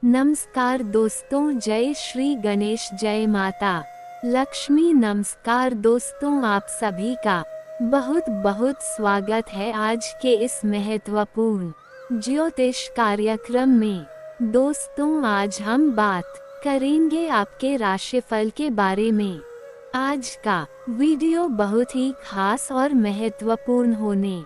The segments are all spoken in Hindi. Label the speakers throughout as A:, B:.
A: नमस्कार दोस्तों, जय श्री गणेश, जय माता लक्ष्मी। नमस्कार दोस्तों, आप सभी का बहुत बहुत स्वागत है आज के इस महत्वपूर्ण ज्योतिष कार्यक्रम में। दोस्तों, आज हम बात करेंगे आपके राशिफल के बारे में। आज का वीडियो बहुत ही खास और महत्वपूर्ण होने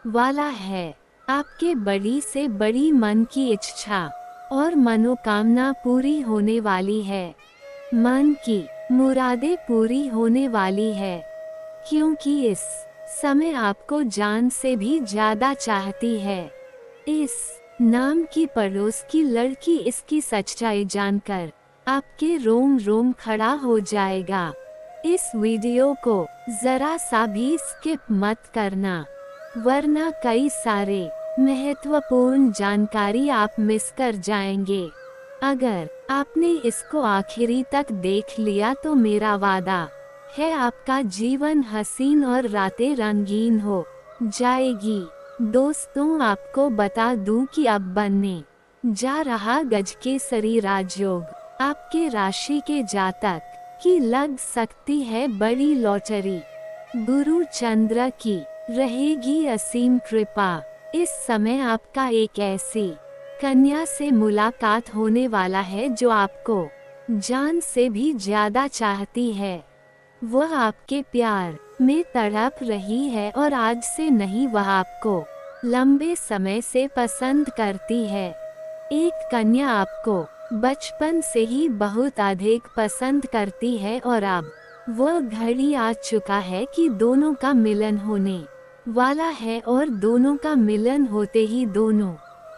A: वाला है। आपके बड़ी से बड़ी मन की इच्छा और मनोकामना पूरी होने वाली है। मन की मुरादें पूरी होने वाली है, क्योंकि इस समय आपको जान से भी ज्यादा चाहती है। इस नाम की पड़ोस की लड़की इसकी सच्चाई जानकर आपके रोम रोम खड़ा हो जाएगा। इस वीडियो को जरा सा भी स्किप मत करना, वरना कई सारे महत्वपूर्ण जानकारी आप मिस कर जाएंगे। अगर आपने इसको आखिरी तक देख लिया तो मेरा वादा है आपका जीवन हसीन और रातें रंगीन हो जाएगी। दोस्तों, आपको बता दूं कि अब बनने जा रहा गजकेसरी राजयोग आपके राशि के जातक की लग सकती है बड़ी लॉटरी। गुरु चंद्र की रहेगी असीम कृपा। इस समय आपका एक ऐसी कन्या से मुलाकात होने वाला है जो आपको जान से भी ज्यादा चाहती है। वह आपके प्यार में तड़प रही है और आज से नहीं, वह आपको लंबे समय से पसंद करती है। एक कन्या आपको बचपन से ही बहुत अधिक पसंद करती है और अब वह घड़ी आ चुका है कि दोनों का मिलन होने वाला है, और दोनों का मिलन होते ही दोनों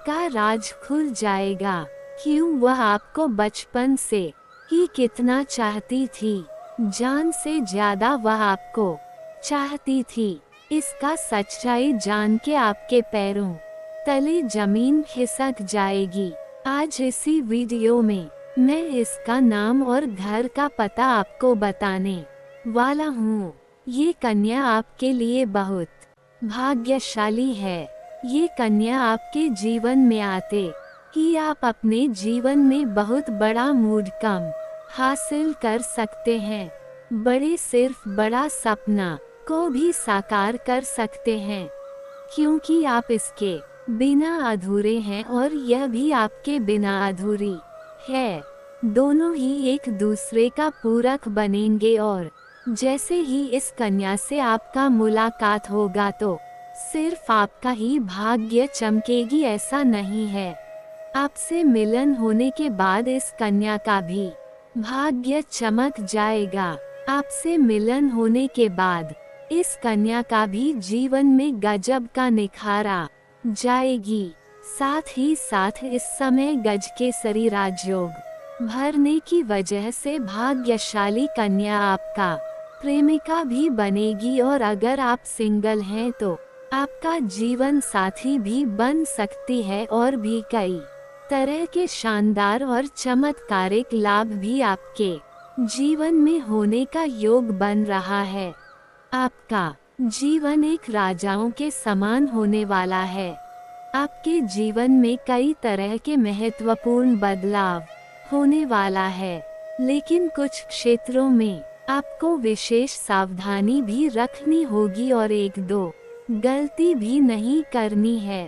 A: का राज खुल जाएगा। क्यों वह आपको बचपन से ही कितना चाहती थी, जान से ज्यादा वह आपको चाहती थी। इसका सच्चाई जान के आपके पैरों तले जमीन खिसक जाएगी। आज इसी वीडियो में मैं इसका नाम और घर का पता आपको बताने वाला हूँ। ये कन्या आपके लिए बहुत भाग्यशाली है। ये कन्या आपके जीवन में आते ही आप अपने जीवन में बहुत बड़ा मूड कम हासिल कर सकते हैं। बड़े सिर्फ बड़ा सपना को भी साकार कर सकते हैं, क्योंकि आप इसके बिना अधूरे हैं और यह भी आपके बिना अधूरी है। दोनों ही एक दूसरे का पूरक बनेंगे और जैसे ही इस कन्या से आपका मुलाकात होगा तो सिर्फ आपका ही भाग्य चमकेगी, ऐसा नहीं है। आपसे मिलन होने के बाद इस कन्या का भी भाग्य चमक जाएगा। आपसे मिलन होने के बाद इस कन्या का भी जीवन में गजब का निखारा जाएगी। साथ ही साथ इस समय गजकेसरी राजयोग भरने की वजह से भाग्यशाली कन्या आपका प्रेमिका भी बनेगी, और अगर आप सिंगल हैं तो आपका जीवन साथी भी बन सकती है। और भी कई तरह के शानदार और चमत्कारिक लाभ भी आपके जीवन में होने का योग बन रहा है। आपका जीवन एक राजाओं के समान होने वाला है। आपके जीवन में कई तरह के महत्वपूर्ण बदलाव होने वाला है, लेकिन कुछ क्षेत्रों में आपको विशेष सावधानी भी रखनी होगी और एक दो गलती भी नहीं करनी है।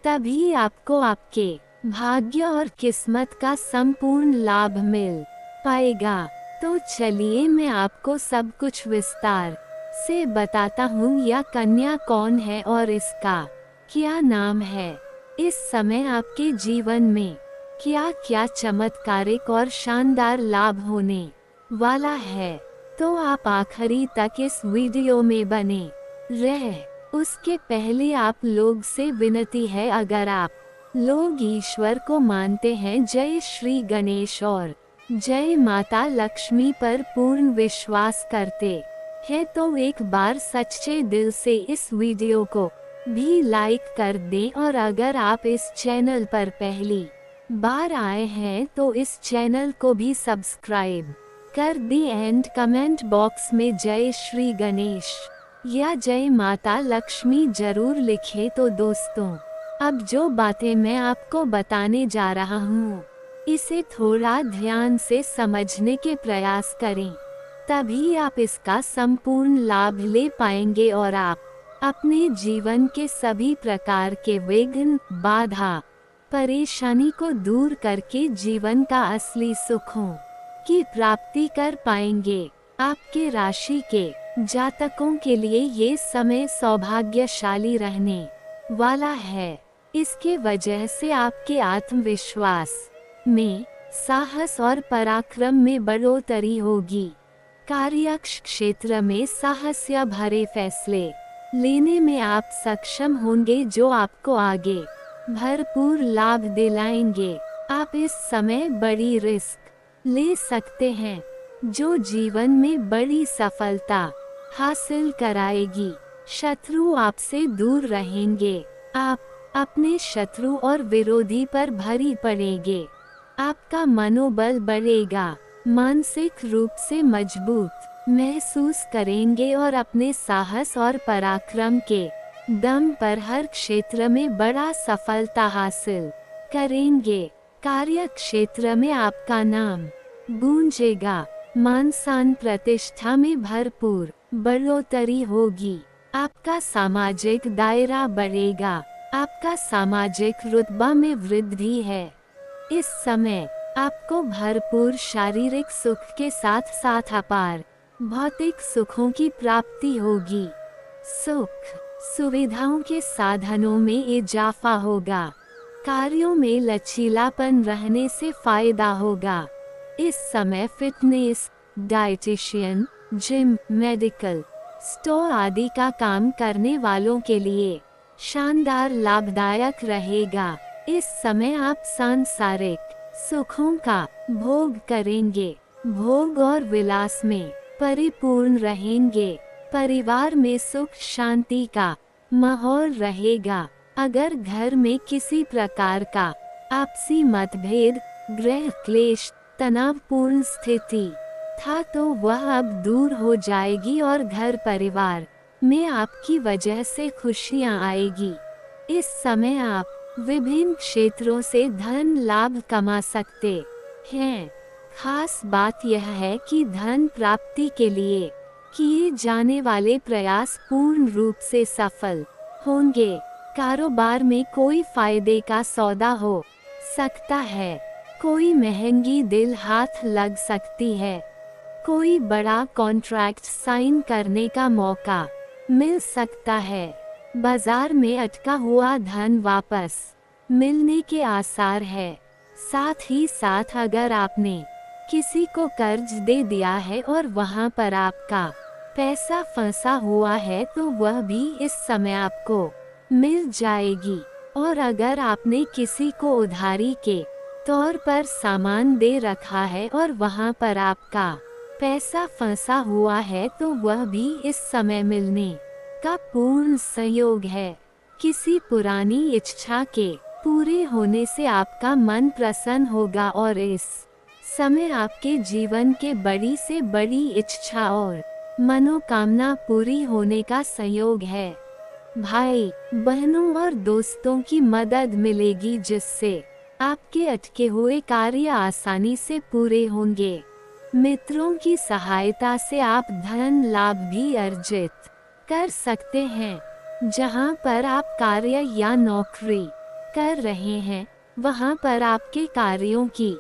A: तभी आपको आपके भाग्य और किस्मत का संपूर्ण लाभ मिल पाएगा। तो चलिए मैं आपको सब कुछ विस्तार से बताता हूँ। यह कन्या कौन है और इसका क्या नाम है। इस समय आपके जीवन में क्या क्या चमत्कारिक और शानदार लाभ होने वाला है, तो आप आखिरी तक इस वीडियो में बने रहे। उसके पहले आप लोग से विनती है, अगर आप लोग ईश्वर को मानते हैं, जय श्री गणेश और जय माता लक्ष्मी पर पूर्ण विश्वास करते हैं, तो एक बार सच्चे दिल से इस वीडियो को भी लाइक कर दें। और अगर आप इस चैनल पर पहली बार आए हैं तो इस चैनल को भी सब्सक्राइब कर दें। एंड कमेंट बॉक्स में जय श्री गणेश या जय माता लक्ष्मी जरूर लिखें। तो दोस्तों, अब जो बातें मैं आपको बताने जा रहा हूँ इसे थोड़ा ध्यान से समझने के प्रयास करें, तभी आप इसका संपूर्ण लाभ ले पाएंगे और आप अपने जीवन के सभी प्रकार के विघ्न, बाधा, परेशानी को दूर करके जीवन का असली सुखों की प्राप्ति कर पाएंगे। आपके राशि के जातकों के लिए ये समय सौभाग्यशाली रहने वाला है। इसके वजह से आपके आत्मविश्वास में, साहस और पराक्रम में बढ़ोतरी होगी। कार्यक्ष क्षेत्र में साहस्य भरे फैसले लेने में आप सक्षम होंगे जो आपको आगे भरपूर लाभ दिलाएंगे। आप इस समय बड़ी रिस्क ले सकते हैं जो जीवन में बड़ी सफलता हासिल कराएगी। शत्रु आपसे दूर रहेंगे। आप अपने शत्रु और विरोधी पर भारी पड़ेंगे। आपका मनोबल बढ़ेगा। मानसिक रूप से मजबूत महसूस करेंगे और अपने साहस और पराक्रम के दम पर हर क्षेत्र में बड़ा सफलता हासिल करेंगे। कार्य क्षेत्र में आपका नाम गूंजेगा। मान सम्मान प्रतिष्ठा में भरपूर बढ़ोतरी होगी। आपका सामाजिक दायरा बढ़ेगा। आपका सामाजिक रुतबा में वृद्धि है। इस समय आपको भरपूर शारीरिक सुख के साथ साथ अपार भौतिक सुखों की प्राप्ति होगी। सुख सुविधाओं के साधनों में इजाफा होगा। कार्यों में लचीलापन रहने से फायदा होगा। इस समय fitness, dietitian, gym, medical store आदि का काम करने वालों के लिए शानदार लाभदायक रहेगा। इस समय आप सांसारिक सुखों का भोग करेंगे। भोग और विलास में परिपूर्ण रहेंगे। परिवार में सुख शांति का माहौल रहेगा। अगर घर में किसी प्रकार का आपसी मतभेद, गृह क्लेश, तनावपूर्ण स्थिति था तो वह अब दूर हो जाएगी और घर परिवार में आपकी वजह से खुशियां आएगी। इस समय आप विभिन्न क्षेत्रों से धन लाभ कमा सकते हैं। खास बात यह है कि धन प्राप्ति के लिए किए जाने वाले प्रयास पूर्ण रूप से सफल होंगे। कारोबार में कोई फायदे का सौदा हो सकता है। कोई महंगी दिल हाथ लग सकती है। कोई बड़ा कॉन्ट्रैक्ट साइन करने का मौका मिल सकता है। बाजार में अटका हुआ धन वापस मिलने के आसार है। साथ ही साथ अगर आपने किसी को कर्ज दे दिया है और वहां पर आपका पैसा फंसा हुआ है तो वह भी इस समय आपको मिल जाएगी। और अगर आपने किसी को उधारी के तौर पर सामान दे रखा है और वहां पर आपका पैसा फंसा हुआ है तो वह भी इस समय मिलने का पूर्ण संयोग है। किसी पुरानी इच्छा के पूरे होने से आपका मन प्रसन्न होगा और इस समय आपके जीवन के बड़ी से बड़ी इच्छा और मनोकामना पूरी होने का संयोग है। भाई बहनों और दोस्तों की मदद मिलेगी जिससे आपके अटके हुए कार्य आसानी से पूरे होंगे। मित्रों की सहायता से आप धन लाभ भी अर्जित कर सकते हैं। जहां पर आप कार्य या नौकरी कर रहे हैं वहां पर आपके कार्यों की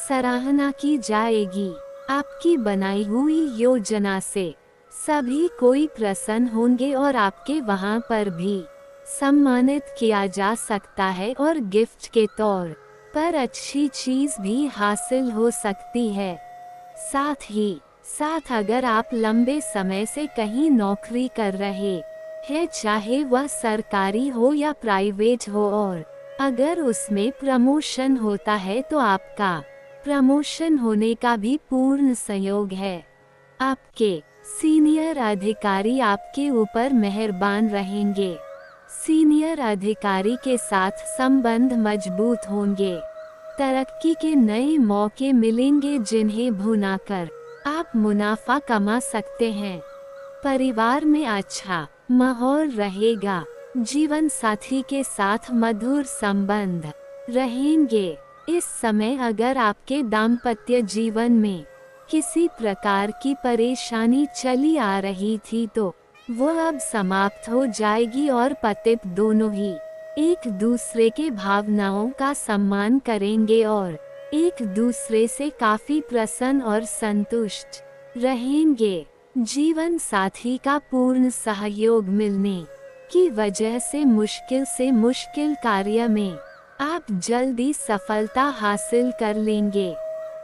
A: सराहना की जाएगी। आपकी बनाई हुई योजना से सभी कोई प्रसन्न होंगे और आपके वहां पर भी सम्मानित किया जा सकता है और गिफ्ट के तौर पर अच्छी चीज भी हासिल हो सकती है। साथ ही साथ अगर आप लंबे समय से कहीं नौकरी कर रहे हैं, चाहे वह सरकारी हो या प्राइवेट हो, और अगर उसमें प्रमोशन होता है तो आपका प्रमोशन होने का भी पूर्ण संयोग है। आपके सीनियर अधिकारी आपके ऊपर मेहरबान रहेंगे। सीनियर अधिकारी के साथ संबंध मजबूत होंगे। तरक्की के नए मौके मिलेंगे जिन्हें भुनाकर आप मुनाफा कमा सकते हैं। परिवार में अच्छा माहौल रहेगा। जीवन साथी के साथ मधुर संबंध रहेंगे। इस समय अगर आपके दाम्पत्य जीवन में किसी प्रकार की परेशानी चली आ रही थी तो वह अब समाप्त हो जाएगी और पति दोनों ही एक दूसरे के भावनाओं का सम्मान करेंगे और एक दूसरे से काफी प्रसन्न और संतुष्ट रहेंगे। जीवन साथी का पूर्ण सहयोग मिलने की वजह से मुश्किल कार्य में आप जल्दी सफलता हासिल कर लेंगे।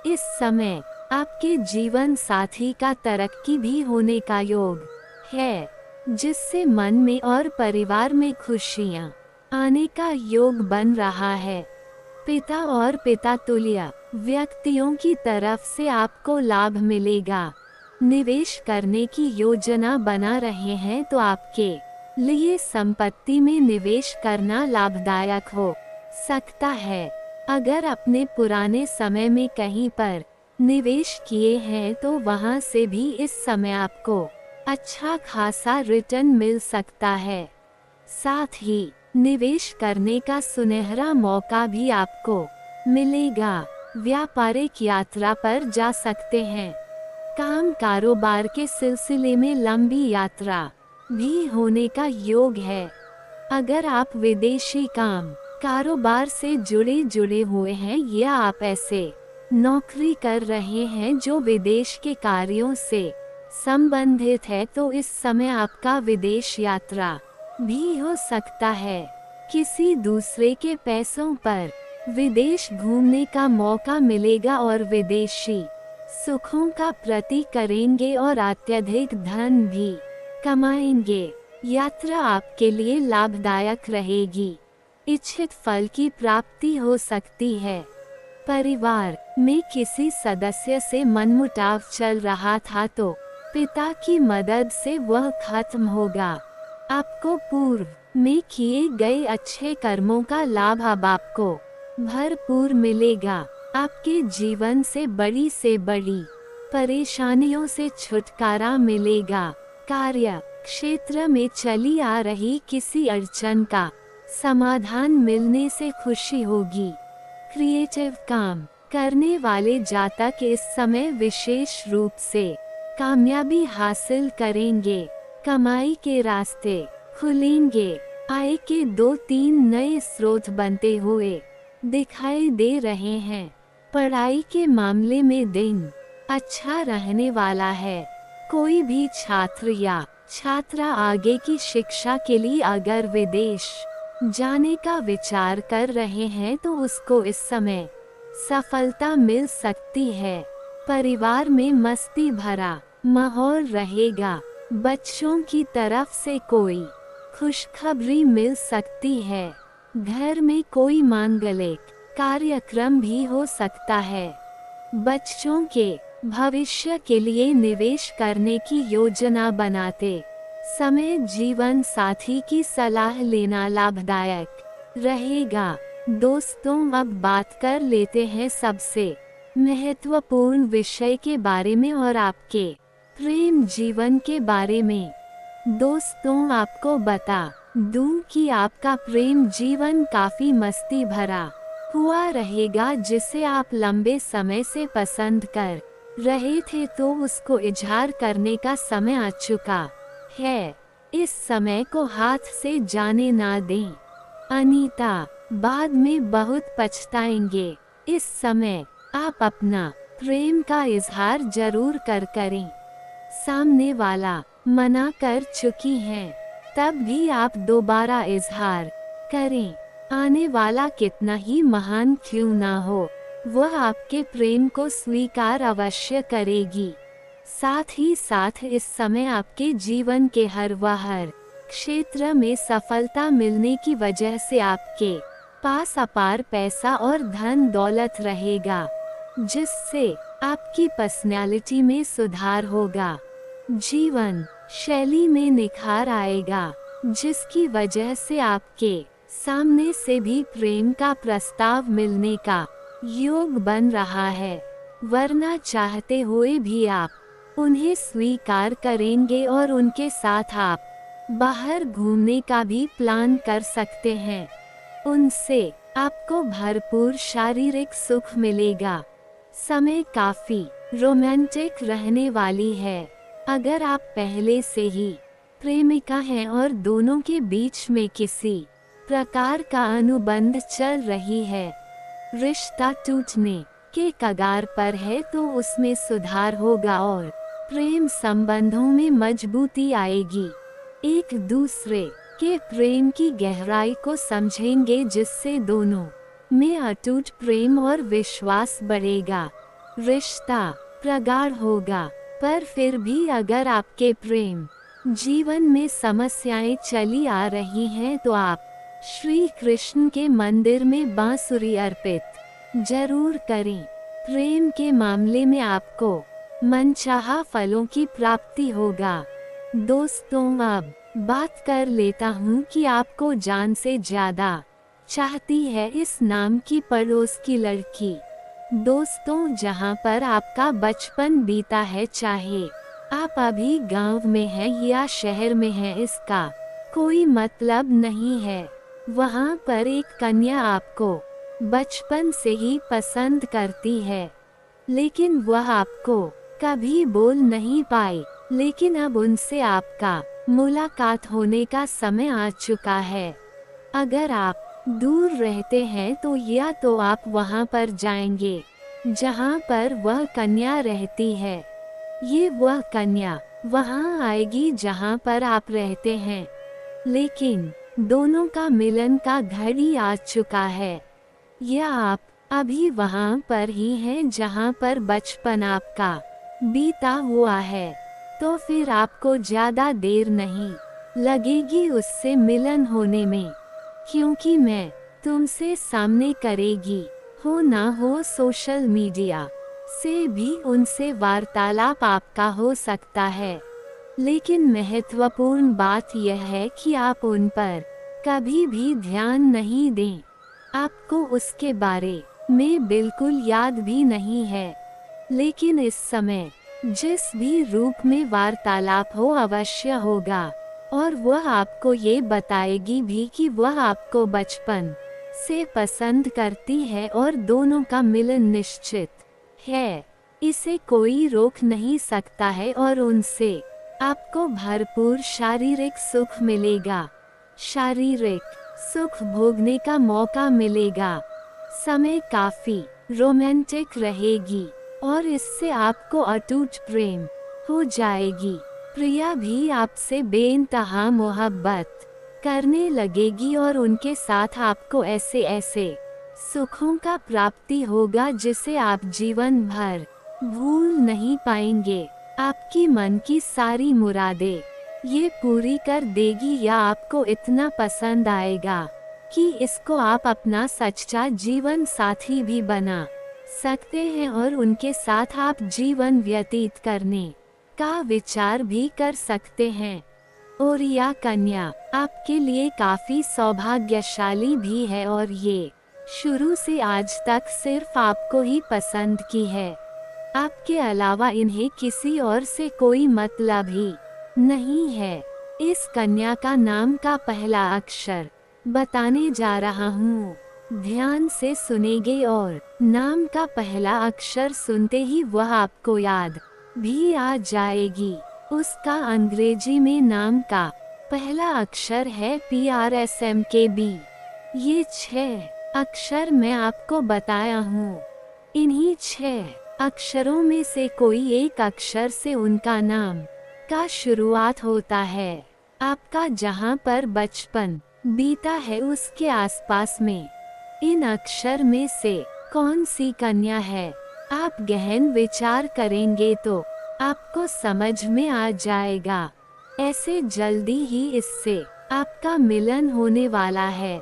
A: इस समय आपके जीवन साथी का तरक्की भी होने का योग है, जिससे मन में और परिवार में खुशियां आने का योग बन रहा है। पिता और पिता तुल्य व्यक्तियों की तरफ से आपको लाभ मिलेगा। निवेश करने की योजना बना रहे हैं तो आपके लिए संपत्ति में निवेश करना लाभदायक हो सकता है। अगर अपने पुराने समय में कहीं पर निवेश किए हैं तो वहां से भी इस समय आपको अच्छा खासा रिटर्न मिल सकता है। साथ ही निवेश करने का सुनहरा मौका भी आपको मिलेगा। व्यापारिक यात्रा पर जा सकते हैं। काम कारोबार के सिलसिले में लंबी यात्रा भी होने का योग है। अगर आप विदेशी काम कारोबार से जुड़े हुए हैं या आप ऐसे नौकरी कर रहे हैं जो विदेश के कार्यों से संबंधित है तो इस समय आपका विदेश यात्रा भी हो सकता है। किसी दूसरे के पैसों पर विदेश घूमने का मौका मिलेगा और विदेशी सुखों का प्रति करेंगे और अत्यधिक धन भी कमाएंगे। यात्रा आपके लिए लाभदायक रहेगी। इच्छित फल की प्राप्ति हो सकती है। परिवार में किसी सदस्य से मनमुटाव चल रहा था तो पिता की मदद से वह खत्म होगा। आपको पूर्व में किए गए अच्छे कर्मों का लाभ अब आपको भरपूर मिलेगा। आपके जीवन से बड़ी परेशानियों से छुटकारा मिलेगा। कार्य क्षेत्र में चली आ रही किसी अड़चन का समाधान मिलने से खुशी होगी। क्रिएटिव काम करने वाले जातक इस समय विशेष रूप से कामयाबी हासिल करेंगे। कमाई के रास्ते खुलेंगे। आय के 2-3 नए स्रोत बनते हुए दिखाई दे रहे हैं। पढ़ाई के मामले में दिन अच्छा रहने वाला है। कोई भी छात्र या छात्रा आगे की शिक्षा के लिए अगर विदेश जाने का विचार कर रहे हैं तो उसको इस समय सफलता मिल सकती है। परिवार में मस्ती भरा माहौल रहेगा। बच्चों की तरफ से कोई खुशखबरी मिल सकती है। घर में कोई मांगलिक कार्यक्रम भी हो सकता है। बच्चों के भविष्य के लिए निवेश करने की योजना बनाते समय जीवन साथी की सलाह लेना लाभदायक रहेगा। दोस्तों, अब बात कर लेते हैं सबसे महत्वपूर्ण विषय के बारे में और आपके प्रेम जीवन के बारे में। दोस्तों, आपको बता दूं कि आपका प्रेम जीवन काफी मस्ती भरा हुआ रहेगा, जिसे आप लंबे समय से पसंद कर रहे थे तो उसको इजहार करने का समय आ चुका है। इस समय को हाथ से जाने ना दें। अनीता, बाद में बहुत पछताएंगे। इस समय आप अपना प्रेम का इजहार जरूर करें। सामने वाला मना कर चुकी हैं, तब भी आप दोबारा इजहार करें। आने वाला कितना ही महान क्यों ना हो, वह आपके प्रेम को स्वीकार अवश्य करेगी। साथ ही साथ इस समय आपके जीवन के हर क्षेत्र में सफलता मिलने की वजह से आपके पास अपार पैसा और धन दौलत रहेगा, जिससे आपकी पर्सनैलिटी में सुधार होगा। जीवन शैली में निखार आएगा, जिसकी वजह से आपके सामने से भी प्रेम का प्रस्ताव मिलने का योग बन रहा है, वरना चाहते हुए भी आप उन्हें स्वीकार करेंगे और उनके साथ आप बाहर घूमने का भी प्लान कर सकते हैं। उनसे आपको भरपूर शारीरिक सुख मिलेगा। समय काफी रोमांटिक रहने वाली है। अगर आप पहले से ही प्रेमिका हैं और दोनों के बीच में किसी प्रकार का अनुबंध चल रही है, रिश्ता टूटने के कगार पर है, तो उसमें सुधार होगा और प्रेम संबंधों में मजबूती आएगी। एक दूसरे के प्रेम की गहराई को समझेंगे, जिससे दोनों में अटूट प्रेम और विश्वास बढ़ेगा। रिश्ता प्रगाढ़ होगा, पर फिर भी अगर आपके प्रेम जीवन में समस्याएं चली आ रही हैं, तो आप श्री कृष्ण के मंदिर में बांसुरी अर्पित जरूर करें। प्रेम के मामले में आपको मनचाहा फलों की प्राप्ति होगा। दोस्तों, अब बात कर लेता हूँ कि आपको जान से ज्यादा चाहती है इस नाम की पड़ोस की लड़की। दोस्तों, जहाँ पर आपका बचपन बीता है, चाहे आप अभी गांव में हैं या शहर में हैं, इसका कोई मतलब नहीं है। वहाँ पर एक कन्या आपको बचपन से ही पसंद करती है, लेकिन वह आपको कभी बोल नहीं पाई। लेकिन अब उनसे आपका मुलाकात होने का समय आ चुका है। अगर आप दूर रहते हैं तो या तो आप वहां पर जाएंगे जहां पर वह कन्या रहती है, ये वह कन्या वहां आएगी जहां पर आप रहते हैं। लेकिन दोनों का मिलन का घड़ी आ चुका है, या आप अभी वहां पर ही हैं जहां पर बचपन आपका बीता हुआ है, तो फिर आपको ज्यादा देर नहीं लगेगी उससे मिलन होने में, क्योंकि मैं तुमसे सामने करेगी हो ना हो सोशल मीडिया से भी उनसे वार्तालाप आपका हो सकता है। लेकिन महत्वपूर्ण बात यह है कि आप उन पर कभी भी ध्यान नहीं दें। आपको उसके बारे में बिल्कुल याद भी नहीं है, लेकिन इस समय जिस भी रूप में वार्तालाप हो अवश्य होगा, और वह आपको ये बताएगी भी कि वह आपको बचपन से पसंद करती है और दोनों का मिलन निश्चित है। इसे कोई रोक नहीं सकता है और उनसे आपको भरपूर शारीरिक सुख मिलेगा। शारीरिक सुख भोगने का मौका मिलेगा। समय काफी रोमांटिक रहेगी और इससे आपको अटूट प्रेम हो जाएगी। प्रिया भी आपसे बेइंतहा मोहब्बत करने लगेगी और उनके साथ आपको ऐसे ऐसे सुखों का प्राप्ति होगा जिसे आप जीवन भर भूल नहीं पाएंगे। आपकी मन की सारी मुरादें ये पूरी कर देगी, या आपको इतना पसंद आएगा कि इसको आप अपना सच्चा जीवन साथी भी बना सकते हैं और उनके साथ आप जीवन व्यतीत करने का विचार भी कर सकते हैं। और यह कन्या आपके लिए काफी सौभाग्यशाली भी है और ये शुरू से आज तक सिर्फ आपको ही पसंद की है। आपके अलावा इन्हें किसी और से कोई मतलब ही नहीं है। इस कन्या का नाम का पहला अक्षर बताने जा रहा हूँ, ध्यान से सुनेंगे और नाम का पहला अक्षर सुनते ही वह आपको याद भी आ जाएगी। उसका अंग्रेजी में नाम का पहला अक्षर है PRSMKB। ये 6 अक्षर मैं आपको बताया हूँ। इन्हीं 6 अक्षरों में से कोई एक अक्षर से उनका नाम का शुरुआत होता है। आपका जहाँ पर बचपन बीता है उसके आसपास में इन अक्षर में से कौन सी कन्या है, आप गहन विचार करेंगे तो आपको समझ में आ जाएगा। ऐसे जल्दी ही इससे आपका मिलन होने वाला है।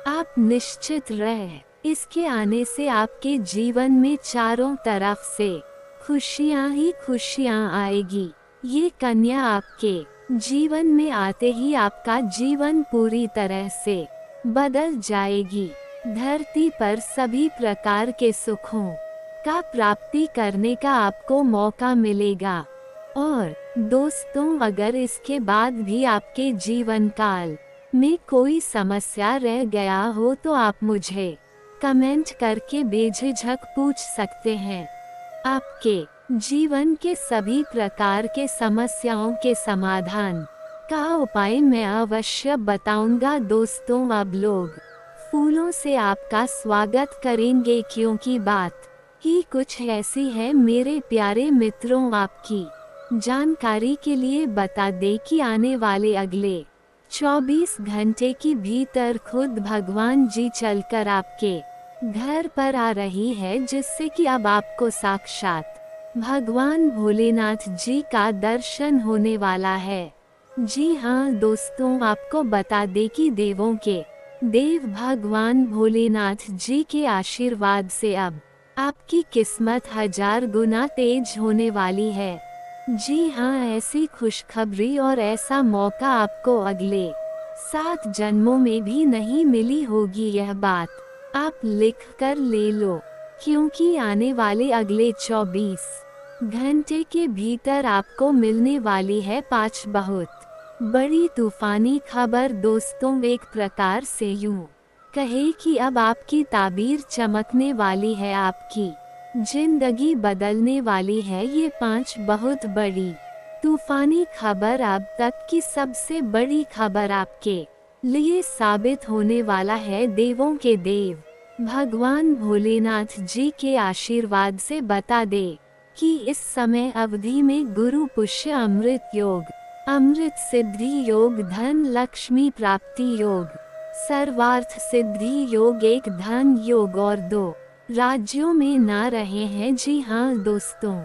A: आप निश्चित रह, इसके आने से आपके जीवन में चारों तरफ से खुशियां ही खुशियां आएगी। ये कन्या आपके जीवन में आते ही आपका जीवन पूरी तरह से बदल जाएगी। धरती पर सभी प्रकार के सुखों का प्राप्ति करने का आपको मौका मिलेगा। और दोस्तों, अगर इसके बाद भी आपके जीवन काल में कोई समस्या रह गया हो तो आप मुझे कमेंट करके बेझिझक पूछ सकते हैं। आपके जीवन के सभी प्रकार के समस्याओं के समाधान का उपाय मैं अवश्य बताऊंगा दोस्तों। अब लोग फूलों से आपका स्वागत करेंगे क्योंकि बात ही कुछ ऐसी है मेरे प्यारे मित्रों। आपकी जानकारी के लिए बता दें कि आने वाले अगले 24 घंटे के भीतर खुद भगवान जी चलकर आपके घर पर आ रही है, जिससे कि अब आपको साक्षात भगवान भोलेनाथ जी का दर्शन होने वाला है। जी हाँ दोस्तों, आपको बता दें कि देवों के देव भगवान भोलेनाथ जी के आशीर्वाद से अब आपकी किस्मत 1000 गुना तेज होने वाली है। जी हाँ, ऐसी खुशखबरी और ऐसा मौका आपको अगले 7 जन्मों में भी नहीं मिली होगी। यह बात आप लिख कर ले लो, क्योंकि आने वाले अगले 24 घंटे के भीतर आपको मिलने वाली है 5 बहुत बड़ी तूफानी खबर दोस्तों। एक प्रकार से यूं कहे कि अब आपकी ताबीर चमकने वाली है, आपकी जिंदगी बदलने वाली है। ये 5 बहुत बड़ी तूफानी खबर अब तक की सबसे बड़ी खबर आपके लिए साबित होने वाला है। देवों के देव भगवान भोलेनाथ जी के आशीर्वाद से बता दे कि इस समय अवधि में गुरु पुष्य अमृत योग, अमृत सिद्धि योग, धन लक्ष्मी प्राप्ति योग, सर्वार्थ सिद्धि योग, एक धन योग और 2 राज्यों में ना रहे हैं। जी हाँ दोस्तों,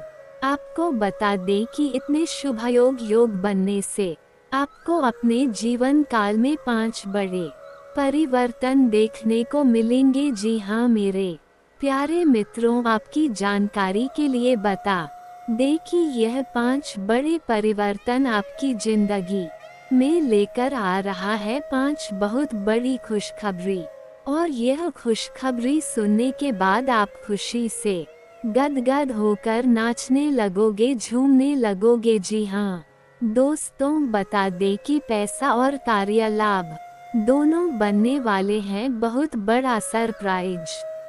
A: आपको बता दें कि इतने शुभयोग बनने से आपको अपने जीवन काल में 5 बड़े परिवर्तन देखने को मिलेंगे। जी हाँ मेरे प्यारे मित्रों, आपकी जानकारी के लिए बता दें कि यह 5 बड़े परिवर्तन आपकी जिंदगी में लेकर आ रहा है 5 बहुत बड़ी खुशखबरी। और यह खुशखबरी सुनने के बाद आप खुशी से गदगद होकर नाचने लगोगे, झूमने लगोगे। जी हाँ दोस्तों, बता दें कि पैसा और कार्य लाभ दोनों बनने वाले हैं। बहुत बड़ा सरप्राइज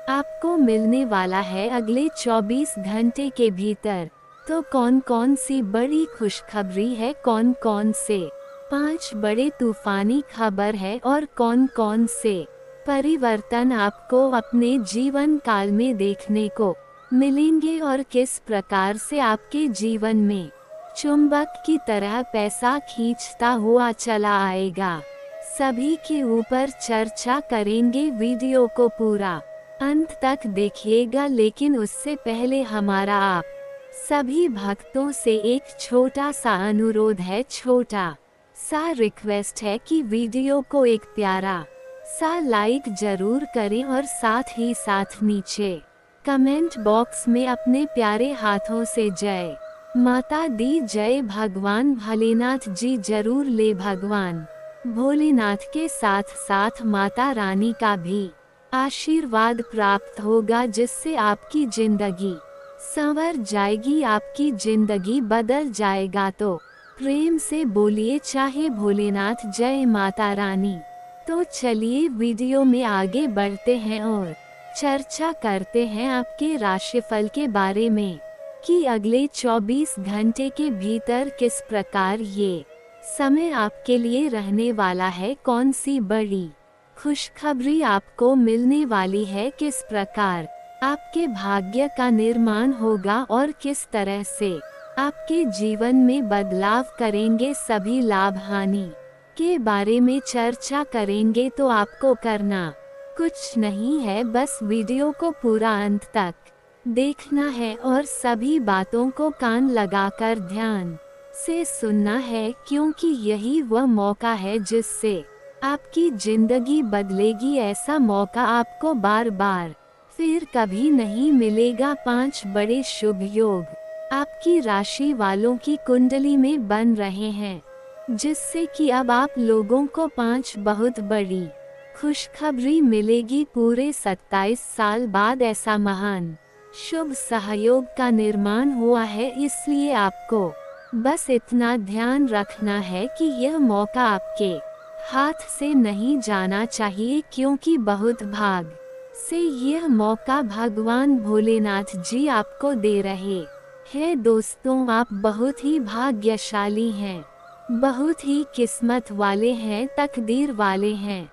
A: आपको मिलने वाला है अगले 24 घंटे के भीतर। तो कौन कौन सी बड़ी खुशखबरी है, कौन कौन से 5 बड़े तूफानी खबर है और कौन कौन से परिवर्तन आपको अपने जीवन काल में देखने को मिलेंगे और किस प्रकार से आपके जीवन में चुंबक की तरह पैसा खींचता हुआ चला आएगा, सभी के ऊपर चर्चा करेंगे। वीडियो को पूरा अंत तक देखिएगा, लेकिन उससे पहले हमारा आप सभी भक्तों से एक छोटा सा अनुरोध है, छोटा सा रिक्वेस्ट है कि वीडियो को एक प्यारा सा लाइक जरूर करें और साथ ही साथ नीचे कमेंट बॉक्स में अपने प्यारे हाथों से जय माता दी, जय भगवान भोलेनाथ जी जरूर ले। भगवान भोलेनाथ के साथ साथ माता रानी का भी आशीर्वाद प्राप्त होगा, जिससे आपकी जिंदगी संवर जाएगी, आपकी जिंदगी बदल जाएगा। तो प्रेम से बोलिए चाहे भोलेनाथ जय माता रानी। तो चलिए वीडियो में आगे बढ़ते हैं और चर्चा करते हैं आपके राशिफल के बारे में कि अगले 24 घंटे के भीतर किस प्रकार ये समय आपके लिए रहने वाला है, कौन सी बड़ी खुशखबरी आपको मिलने वाली है, किस प्रकार आपके भाग्य का निर्माण होगा और किस तरह से आपके जीवन में बदलाव करेंगे। सभी लाभ हानि के बारे में चर्चा करेंगे। तो आपको करना कुछ नहीं है, बस वीडियो को पूरा अंत तक देखना है और सभी बातों को कान लगाकर ध्यान से सुनना है, क्योंकि यही वह मौका है जिससे आपकी जिंदगी बदलेगी। ऐसा मौका आपको बार बार फिर कभी नहीं मिलेगा। 5 बड़े शुभ योग आपकी राशि वालों की कुंडली में बन रहे हैं, जिससे कि अब आप लोगों को 5 बहुत बड़ी खुशखबरी मिलेगी। पूरे 27 साल बाद ऐसा महान शुभ सहयोग का निर्माण हुआ है, इसलिए आपको बस इतना ध्यान रखना है कि यह मौका आपके हाथ से नहीं जाना चाहिए, क्योंकि बहुत भाग से यह मौका भगवान भोलेनाथ जी आपको दे रहे हैं। दोस्तों, आप बहुत ही भाग्यशाली हैं, बहुत ही किस्मत वाले हैं, तकदीर वाले हैं।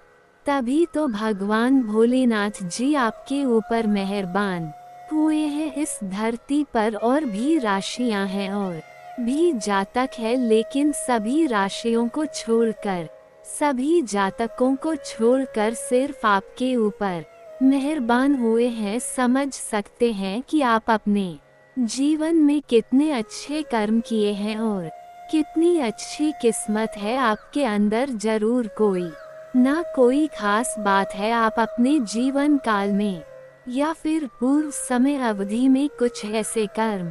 A: तभी तो भगवान भोलेनाथ जी आपके ऊपर मेहरबान हुए हैं। इस धरती पर और भी राशियां हैं और भी जातक है, लेकिन सभी राशियों को छोड़कर, सभी जातकों को छोड़कर सिर्फ आपके ऊपर मेहरबान हुए हैं। समझ सकते हैं कि आप अपने जीवन में कितने अच्छे कर्म किए हैं और कितनी अच्छी किस्मत है आपके अंदर। जरूर कोई ना कोई खास बात है, आप अपने जीवन काल में या फिर पूर्व समय अवधि में कुछ ऐसे कर्म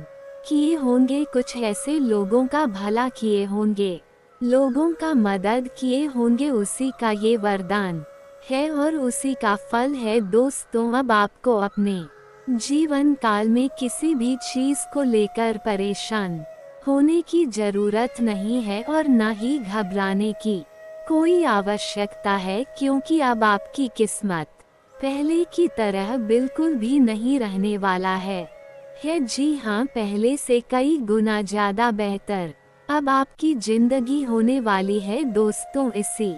A: किए होंगे, कुछ ऐसे लोगों का भला किए होंगे, लोगों का मदद किए होंगे। उसी का ये वरदान है और उसी का फल है। दोस्तों, अब आपको अपने जीवन काल में किसी भी चीज को लेकर परेशान होने की जरूरत नहीं है और न ही घबराने की कोई आवश्यकता है, क्योंकि अब आपकी किस्मत पहले की तरह बिल्कुल भी नहीं रहने वाला है। जी हाँ, पहले से कई गुना ज्यादा बेहतर अब आपकी जिंदगी होने वाली है। दोस्तों, इसी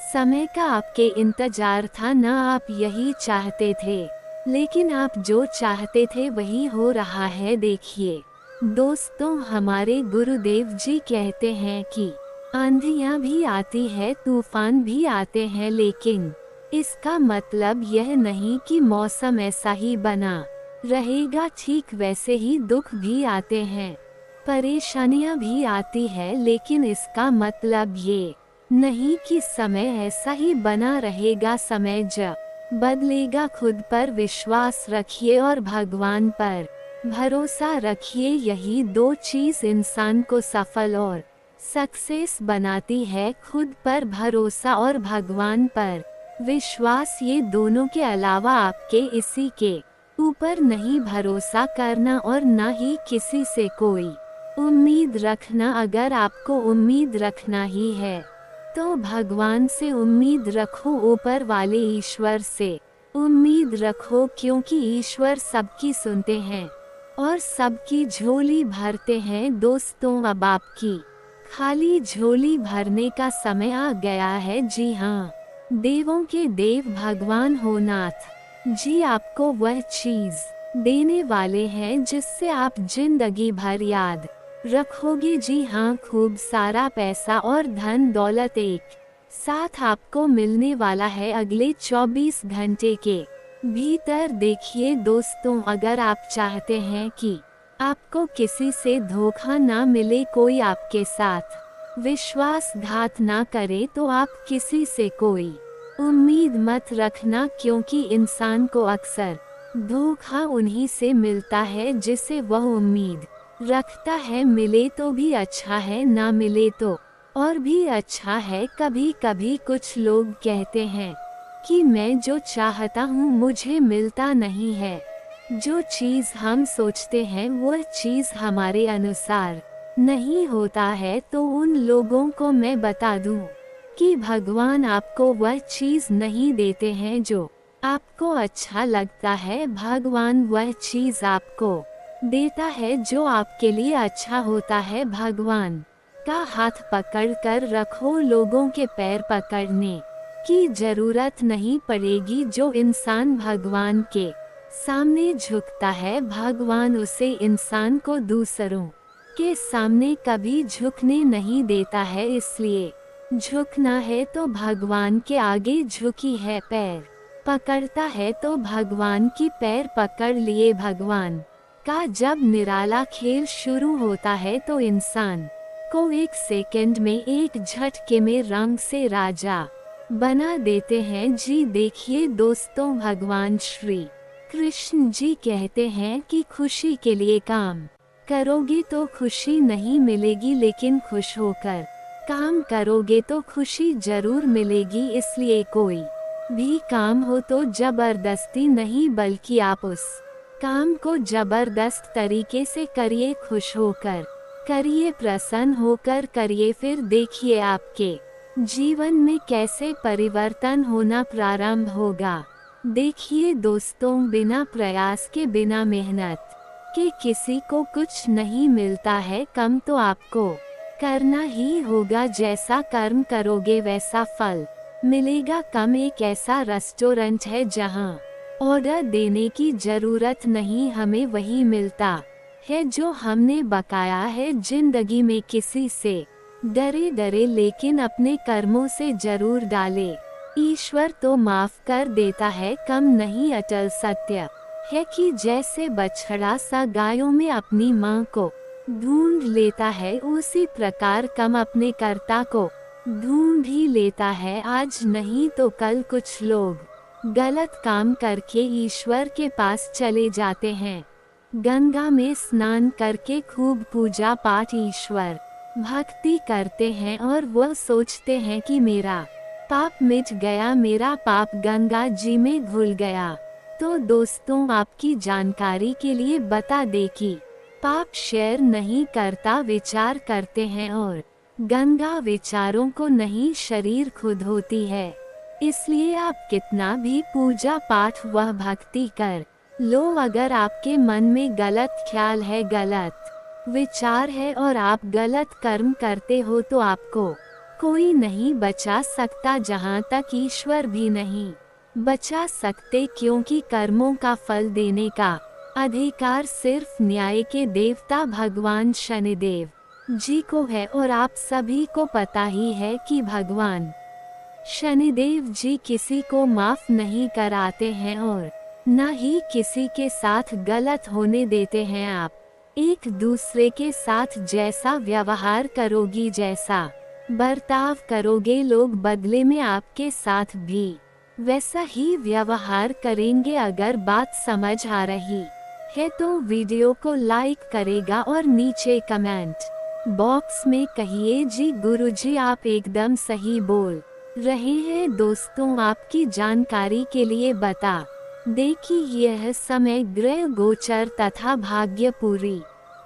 A: समय का आपके इंतजार था, ना आप यही चाहते थे, लेकिन आप जो चाहते थे वही हो रहा है। देखिए दोस्तों, हमारे गुरुदेव जी कहते हैं कि आंधियां भी आती है, तूफान भी आते हैं, लेकिन इसका मतलब यह नहीं कि मौसम ऐसा ही बना रहेगा। ठीक वैसे ही दुख भी आते हैं, परेशानियां भी आती है, लेकिन इसका मतलब ये नहीं कि समय ऐसा ही बना रहेगा। समय जब बदलेगा, खुद पर विश्वास रखिए और भगवान पर भरोसा रखिए। यही दो चीज इंसान को सफल और सक्सेस बनाती है, खुद पर भरोसा और भगवान पर विश्वास। ये दोनों के अलावा आपके इसी के ऊपर नहीं भरोसा करना और न ही किसी से कोई उम्मीद रखना। अगर आपको उम्मीद रखना ही है तो भगवान से उम्मीद रखो, ऊपर वाले ईश्वर से उम्मीद रखो, क्योंकि ईश्वर सबकी सुनते हैं और सबकी झोली भरते हैं। दोस्तों, अब आपकी खाली झोली भरने का समय आ गया है। जी हाँ, देवों के देव भगवान भोलेनाथ जी आपको वह चीज देने वाले हैं जिससे आप जिंदगी भर याद रखोगे। जी हाँ, खूब सारा पैसा और धन दौलत एक साथ आपको मिलने वाला है अगले 24 घंटे के भीतर। देखिए दोस्तों, अगर आप चाहते हैं कि आपको किसी से धोखा ना मिले, कोई आपके साथ विश्वासघात ना करे, तो आप किसी से कोई उम्मीद मत रखना, क्योंकि इंसान को अक्सर धोखा उन्हीं से मिलता है जिसे वह उम्मीद रखता है। मिले तो भी अच्छा है, ना मिले तो और भी अच्छा है। कभी कभी कुछ लोग कहते हैं कि मैं जो चाहता हूँ मुझे मिलता नहीं है, जो चीज़ हम सोचते हैं वह चीज़ हमारे अनुसार नहीं होता है। तो उन लोगों को मैं बता दूं कि भगवान आपको वह चीज़ नहीं देते हैं जो आपको अच्छा लगता है। भगवान वह चीज़ आपको देता है जो आपके लिए अच्छा होता है। भगवान का हाथ पकड़कर रखो, लोगों के पैर पकड़ने की जरूरत नहीं पड़ेगी। जो इंसान भगवान के सामने झुकता है, भगवान उसे इंसान को दूसरों के सामने कभी झुकने नहीं देता है। इसलिए झुकना है तो भगवान के आगे झुकी है, पैर पकड़ता है तो भगवान की पैर पकड़ लिए। भगवान का जब निराला खेल शुरू होता है तो इंसान को एक सेकंड में, एक झटके में रंग से राजा बना देते हैं। जी देखिए दोस्तों, भगवान श्री कृष्ण जी कहते हैं कि खुशी के लिए काम करोगे तो खुशी नहीं मिलेगी, लेकिन खुश होकर काम करोगे तो खुशी जरूर मिलेगी। इसलिए कोई भी काम हो तो जबरदस्ती नहीं, बल्कि आप उस काम को जबरदस्त तरीके से करिए, खुश होकर करिए, प्रसन्न होकर करिए। फिर देखिए आपके जीवन में कैसे परिवर्तन होना प्रारंभ होगा। देखिए दोस्तों, बिना प्रयास के, बिना मेहनत के किसी को कुछ नहीं मिलता है। कम तो आपको करना ही होगा, जैसा कर्म करोगे वैसा फल मिलेगा। कम एक ऐसा रेस्टोरेंट है जहां ऑर्डर देने की जरूरत नहीं, हमें वही मिलता है जो हमने बकाया है। जिंदगी में किसी से डरे डरे लेकिन अपने कर्मों से जरूर डाले, ईश्वर तो माफ कर देता है। कम नहीं, अटल सत्य है कि जैसे बछड़ा सा गायों में अपनी मां को ढूंढ लेता है, उसी प्रकार कम अपने कर्ता को ढूंढ ही लेता है। आज नहीं तो कल कुछ लोग गलत काम करके ईश्वर के पास चले जाते हैं। गंगा में स्नान करके खूब पूजा पाठ ईश्वर भक्ति करते हैं और वह सोचते हैं कि मेरा पाप मिट गया, मेरा पाप गंगा जी में घुल गया। तो दोस्तों, आपकी जानकारी के लिए बता दें कि पाप शेयर नहीं करता, विचार करते हैं, और गंगा विचारों को नहीं, शरीर खुद होती है। इसलिए आप कितना भी पूजा पाठ व भक्ति कर लो, अगर आपके मन में गलत ख्याल है, गलत विचार है और आप गलत कर्म करते हो, तो आपको कोई नहीं बचा सकता, जहाँ तक ईश्वर भी नहीं बचा सकते। क्योंकि कर्मों का फल देने का अधिकार सिर्फ न्याय के देवता भगवान शनिदेव जी को है। और आप सभी को पता ही है कि भगवान शनिदेव जी किसी को माफ नहीं कराते हैं और न ही किसी के साथ गलत होने देते हैं। आप एक दूसरे के साथ जैसा व्यवहार करोगी, जैसा बर्ताव करोगे, लोग बदले में आपके साथ भी वैसा ही व्यवहार करेंगे। अगर बात समझ आ रही है तो वीडियो को लाइक करेगा और नीचे कमेंट बॉक्स में कहिए जी गुरुजी आप एकदम सही बोल रहे हैं। दोस्तों, आपकी जानकारी के लिए बता देखिए, यह समय ग्रह गोचर तथा भाग्य पूरी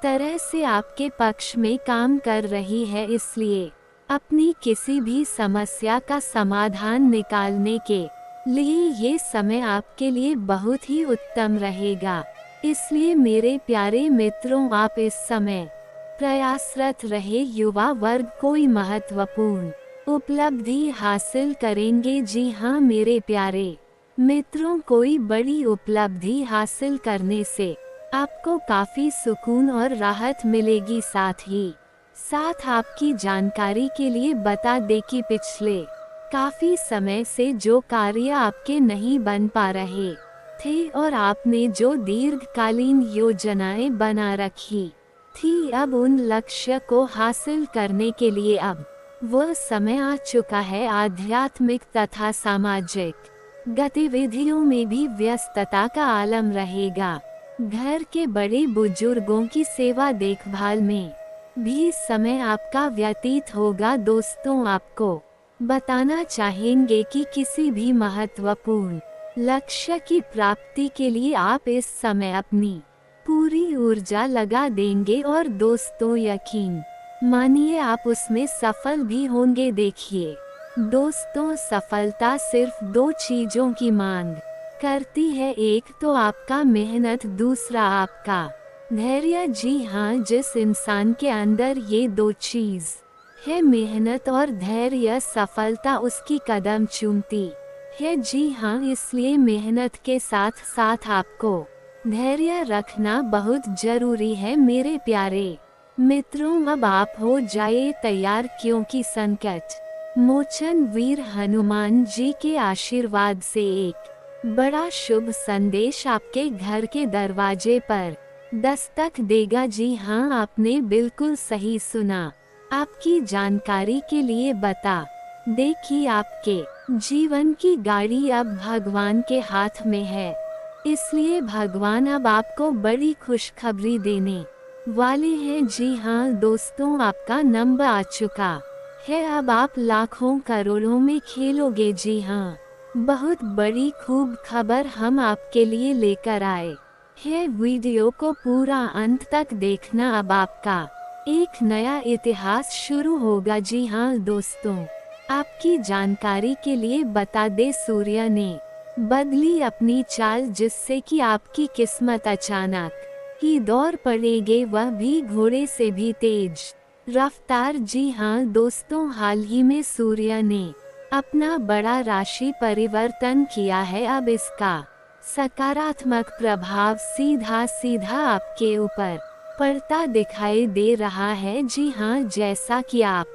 A: तरह से आपके पक्ष में काम कर रही है। इसलिए अपनी किसी भी समस्या का समाधान निकालने के लिए ये समय आपके लिए बहुत ही उत्तम रहेगा। इसलिए मेरे प्यारे मित्रों, आप इस समय प्रयासरत रहे युवा वर्ग कोई महत्वपूर्ण उपलब्धि हासिल करेंगे। जी हाँ मेरे प्यारे मित्रों, कोई बड़ी उपलब्धि हासिल करने से आपको काफी सुकून और राहत मिलेगी। साथ आपकी जानकारी के लिए बता दें कि पिछले काफी समय से जो कार्य आपके नहीं बन पा रहे थे और आपने जो दीर्घकालीन योजनाएं बना रखी थी, अब उन लक्ष्य को हासिल करने के लिए अब वह समय आ चुका है। आध्यात्मिक तथा सामाजिक गतिविधियों में भी व्यस्तता का आलम रहेगा। घर के बड़े बुजुर्गों की सेवा देखभाल में भी समय आपका व्यतीत होगा। दोस्तों, आपको बताना चाहेंगे कि किसी भी महत्वपूर्ण लक्ष्य की प्राप्ति के लिए आप इस समय अपनी पूरी ऊर्जा लगा देंगे और दोस्तों यकीन मानिए आप उसमें सफल भी होंगे। देखिए दोस्तों, सफलता सिर्फ दो चीजों की मांग करती है, एक तो आपका मेहनत, दूसरा आपका धैर्य। जी हाँ, जिस इंसान के अंदर ये दो चीज है, मेहनत और धैर्य, सफलता उसकी कदम चूमती है। जी हाँ, इसलिए मेहनत के साथ साथ आपको धैर्य रखना बहुत जरूरी है। मेरे प्यारे मित्रों, अब आप हो जाए तैयार, क्योंकि संकट मोचन वीर हनुमान जी के आशीर्वाद से एक बड़ा शुभ संदेश आपके घर के दरवाजे पर दस्तक देगा। जी हाँ, आपने बिल्कुल सही सुना। आपकी जानकारी के लिए बता देखिए, आपके जीवन की गाड़ी अब भगवान के हाथ में है। इसलिए भगवान अब आपको बड़ी खुशखबरी देने वाले हैं। जी हाँ दोस्तों, आपका नंबर आ चुका है, अब आप लाखों करोड़ों में खेलोगे। जी हाँ, बहुत बड़ी खूब खबर हम आपके लिए लेकर आए हैं। वीडियो को पूरा अंत तक देखना, अब आपका एक नया इतिहास शुरू होगा। जी हाँ दोस्तों, आपकी जानकारी के लिए बता दे, सूर्य ने बदली अपनी चाल, जिससे कि आपकी किस्मत अचानक ही दौड़ पड़ेगी, वह भी घोड़े से भी तेज रफ्तार। जी हाँ दोस्तों, हाल ही में सूर्य ने अपना बड़ा राशि परिवर्तन किया है। अब इसका सकारात्मक प्रभाव सीधा सीधा आपके ऊपर पड़ता दिखाई दे रहा है। जी हाँ, जैसा कि आप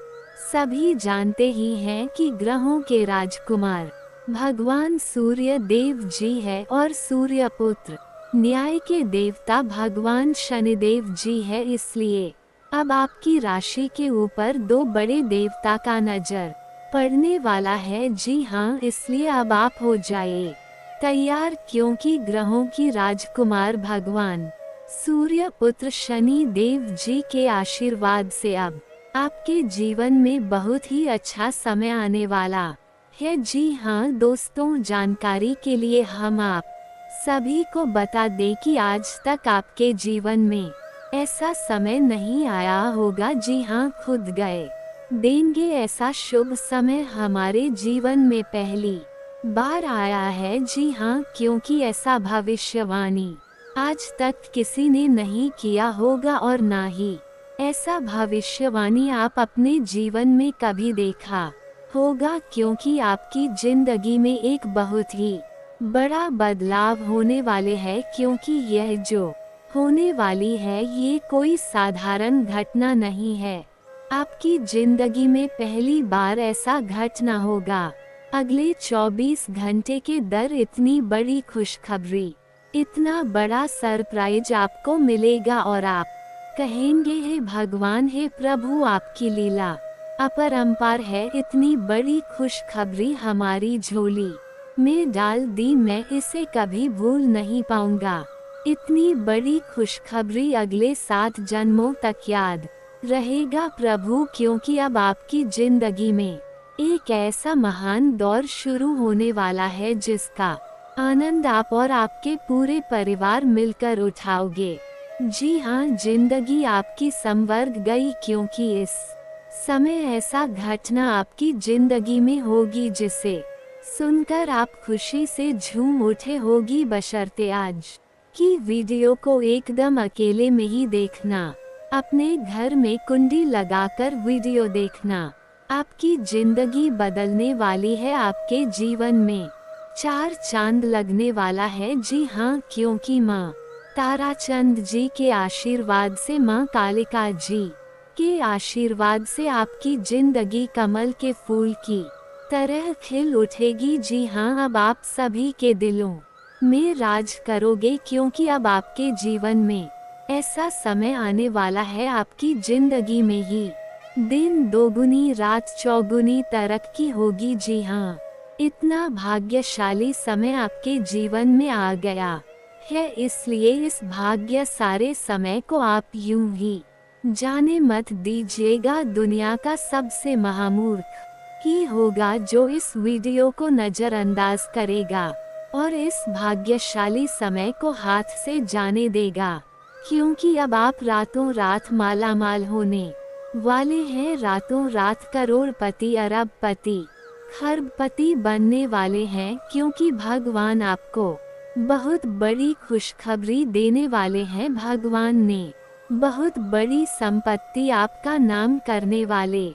A: सभी जानते ही हैं कि ग्रहों के राजकुमार भगवान सूर्य देव जी है और सूर्य पुत्र न्याय के देवता भगवान शनिदेव जी है। इसलिए अब आपकी राशि के ऊपर दो बड़े देवता का नजर पड़ने वाला है। जी हाँ, इसलिए अब आप हो जाए तैयार, क्योंकि ग्रहों की राजकुमार भगवान सूर्य पुत्र शनि देव जी के आशीर्वाद से अब आपके जीवन में बहुत ही अच्छा समय आने वाला है। जी हाँ दोस्तों, जानकारी के लिए हम आप सभी को बता दें कि आज तक आपके जीवन में ऐसा समय नहीं आया होगा। जी हाँ, खुद गए देंगे ऐसा शुभ समय हमारे जीवन में पहली बार आया है। जी हाँ, क्योंकि ऐसा भविष्यवाणी आज तक किसी ने नहीं किया होगा और ना ही ऐसा भविष्यवाणी आप अपने जीवन में कभी देखा होगा, क्योंकि आपकी जिंदगी में एक बहुत ही बड़ा बदलाव होने वाले है। क्योंकि यह जो होने वाली है ये कोई साधारण घटना नहीं है। आपकी जिंदगी में पहली बार ऐसा घटना होगा। अगले 24 घंटे के दर इतनी बड़ी खुशखबरी, इतना बड़ा सरप्राइज आपको मिलेगा और आप कहेंगे, हे भगवान, हे प्रभु, आपकी लीला अपरंपार है। इतनी बड़ी खुशखबरी हमारी झोली में डाल दी, मैं इसे कभी भूल नहीं पाऊंगा। इतनी बड़ी खुशखबरी अगले 7 जन्मों तक याद रहेगा प्रभु, क्योंकि अब आपकी जिंदगी में एक ऐसा महान दौर शुरू होने वाला है जिसका आनंद आप और आपके पूरे परिवार मिलकर उठाओगे। जी हाँ, जिंदगी आपकी संवर गई, क्योंकि इस समय ऐसा घटना आपकी जिंदगी में होगी जिसे सुनकर आप खुशी से झूम उठे होगी। बशर्ते आज की वीडियो को एकदम अकेले में ही देखना, अपने घर में कुंडी लगाकर वीडियो देखना। आपकी जिंदगी बदलने वाली है, आपके जीवन में 4 चांद लगने वाला है। जी हाँ, क्योंकि माँ ताराचंद जी के आशीर्वाद से, माँ कालिका जी के आशीर्वाद से आपकी जिंदगी कमल के फूल की तरह खिल उठेगी। जी हाँ, अब आप सभी के दिलों में राज करोगे, क्योंकि अब आपके जीवन में ऐसा समय आने वाला है, आपकी जिंदगी में ही दिन दोगुनी रात चौगुनी तरक्की होगी। जी हाँ, इतना भाग्यशाली समय आपके जीवन में आ गया है, इसलिए इस भाग्य सारे समय को आप यूं ही जाने मत दीजिएगा। दुनिया का सबसे महामूर्ख ही होगा जो इस वीडियो को नजरअंदाज करेगा और इस भाग्यशाली समय को हाथ से जाने देगा, क्योंकि अब आप रातों रात मालामाल होने वाले हैं। रातों रात करोड़पति, अरबपति, खरबपति बनने वाले हैं, क्योंकि भगवान आपको बहुत बड़ी खुशखबरी देने वाले हैं। भगवान ने बहुत बड़ी संपत्ति आपका नाम करने वाले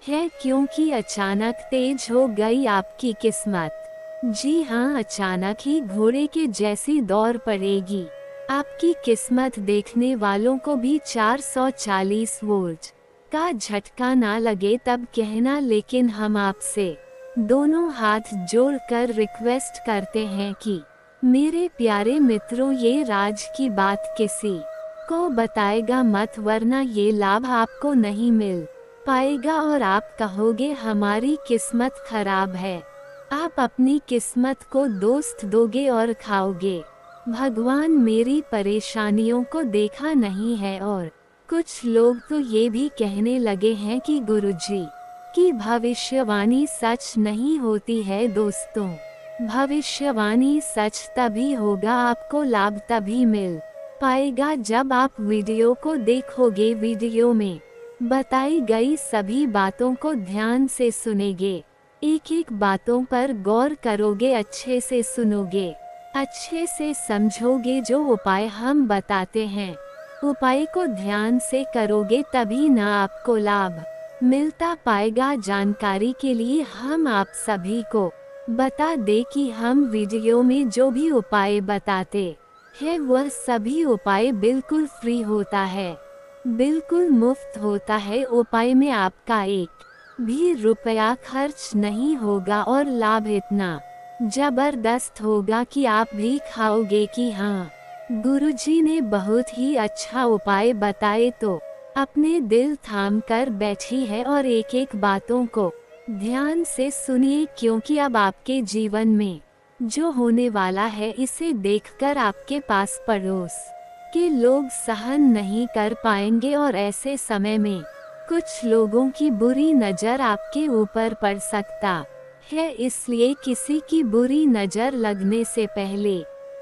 A: हैं, क्योंकि अचानक तेज हो गई आपकी किस्मत। जी हाँ, अचानक ही घोड़े के जैसी दौड़ पड़ेगी आपकी किस्मत। देखने वालों को भी 440 वोल्ट का झटका ना लगे तब कहना, लेकिन हम आपसे दोनों हाथ जोड़कर रिक्वेस्ट करते हैं कि मेरे प्यारे मित्रों, ये राज की बात किसी को बताएगा मत, वरना ये लाभ आपको नहीं मिल पाएगा और आप कहोगे हमारी किस्मत खराब है। आप अपनी किस्मत को दोस्त दोगे और खाओगे। भगवान मेरी परेशानियों को देखा नहीं है। और कुछ लोग तो ये भी कहने लगे हैं कि गुरुजी की भविष्यवाणी सच नहीं होती है। दोस्तों, भविष्यवाणी सच तभी होगा, आपको लाभ तभी मिल पाएगा जब आप वीडियो को देखोगे। वीडियो में बताई गई सभी बातों को ध्यान से सुनेंगे, एक एक बातों पर गौर करोगे, अच्छे से सुनोगे, अच्छे से समझोगे जो उपाय हम बताते हैं। उपाय को ध्यान से करोगे तभी ना आपको लाभ मिलता पाएगा। जानकारी के लिए हम आप सभी को बता दे कि हम वीडियो में जो भी उपाय बताते हैं वह सभी उपाय बिल्कुल फ्री होता है, बिल्कुल मुफ्त होता है। उपाय में आपका एक भी रुपया खर्च नहीं होगा और लाभ इतना जबरदस्त होगा कि आप भी खाओगे कि हाँ, गुरुजी ने बहुत ही अच्छा उपाय बताए। तो अपने दिल थाम कर बैठी है और एक एक बातों को ध्यान से सुनिए, क्योंकि अब आपके जीवन में जो होने वाला है इसे देखकर आपके पास पड़ोस के लोग सहन नहीं कर पाएंगे और ऐसे समय में कुछ लोगों की बुरी नज़र आपके ऊपर पड़ सकता है। इसलिए किसी की बुरी नज़र लगने से पहले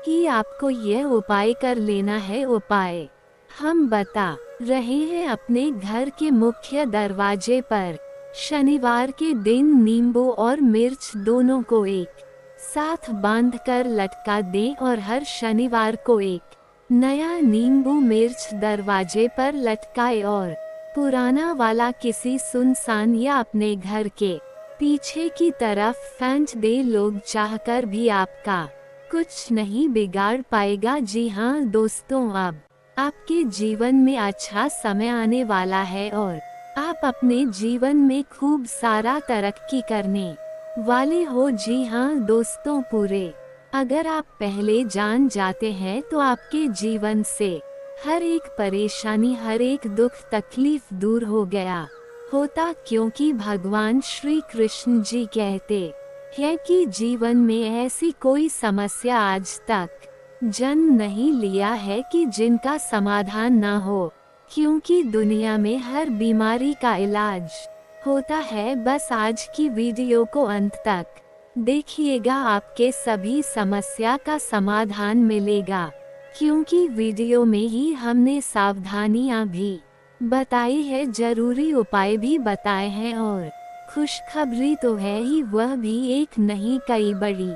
A: ही आपको यह उपाय कर लेना है। उपाय हम बता रहे हैं। अपने घर के मुख्य दरवाजे पर शनिवार के दिन नींबू और मिर्च दोनों को एक साथ बांधकर लटका दें और हर शनिवार को एक नया नींबू मिर्च दरवाजे पर लटकाए और पुराना वाला किसी सुनसान या अपने घर के पीछे की तरफ फेंक दे। लोग चाहकर भी आपका कुछ नहीं बिगाड़ पाएगा। जी हाँ दोस्तों, अब आपके जीवन में अच्छा समय आने वाला है और आप अपने जीवन में खूब सारा तरक्की करने वाले हो। जी हाँ दोस्तों, पूरे अगर आप पहले जान जाते हैं तो आपके जीवन से हर एक परेशानी, हर एक दुख तकलीफ दूर हो गया होता, क्योंकि भगवान श्री कृष्ण जी कहते हैं कि जीवन में ऐसी कोई समस्या आज तक जन्म नहीं लिया है कि जिनका समाधान ना हो, क्योंकि दुनिया में हर बीमारी का इलाज होता है। बस आज की वीडियो को अंत तक देखिएगा, आपके सभी समस्या का समाधान मिलेगा, क्योंकि वीडियो में ही हमने सावधानियां भी बताई है, जरूरी उपाय भी बताए हैं और खुशखबरी तो है ही, वह भी एक नहीं कई बड़ी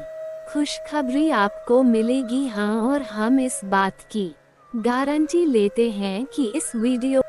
A: खुशखबरी आपको मिलेगी। हाँ, और हम इस बात की गारंटी लेते हैं कि इस वीडियो